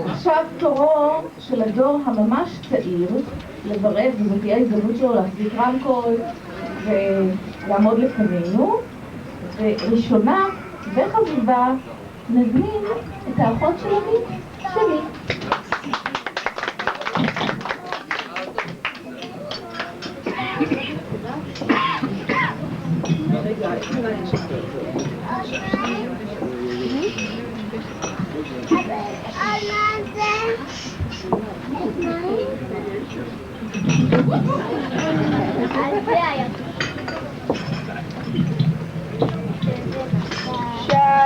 עכשיו תורו של הדור הממש צעיר לברך, וזו תהיה הזדמנות שלו להחזיק רמקול ולעמוד לפנינו. וראשונה וחביבה נזמין את האחות של עמית, שלי.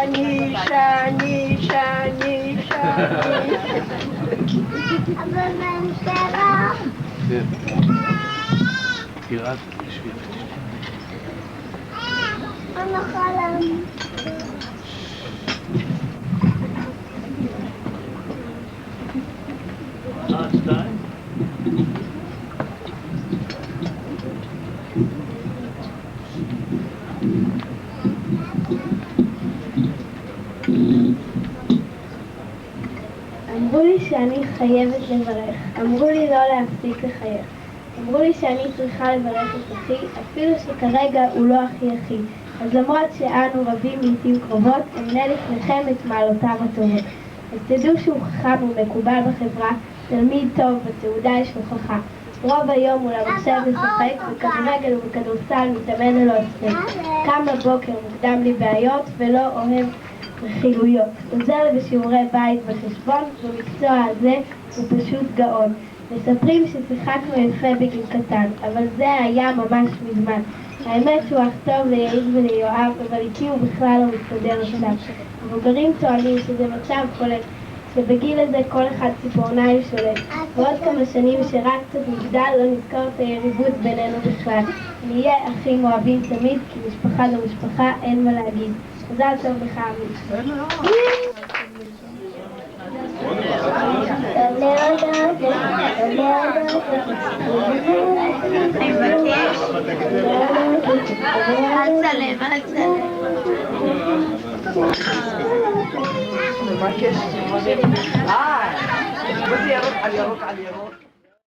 שני, שני, שני, שני. אבל מהמשטרה. קירת בשביל. אני חלם. שתיים. אמרו לי שאני חייבת לברך, אמרו לי לא להפסיק לחייך. אמרו לי שאני צריכה לברך את אחי, אפילו שכרגע הוא לא אחי. אז למרות שאנו רבים לעתים קרובות, אמנה לפניכם את מעלותיו הטובות. אז תדעו שהוא חכם ומקובל בחברה, תלמיד טוב, בתעודה יש הוכחה. רוב היום הוא למחשב לשחק, בכדורגל ובכדורסל מתאמן ללא הפסק. קם בבוקר מוקדם לבעיות ולא אוהב רכילויות. עוזר לי בשיעורי בית וחשבון, במקצוע הזה הוא פשוט גאון. מספרים ששיחקנו יפה בגיל קטן, אבל זה היה ממש מזמן. האמת שהוא אך טוב ליעיד וליואב, אבל איתי הוא בכלל לא מסתדר עכשיו. מבוגרים טוענים שזה מצב חולק, שבגיל הזה כל אחד ציפורניים שולט. ועוד כמה שנים שרק קצת נגדל לא נזכור את היריבות בינינו בכלל. נהיה אחים אוהבים תמיד, כי משפחה זו משפחה, אין מה להגיד. מזל טוב לך עמית. אל צלם. מבקש. בואי ירוק על ירוק על ירוק.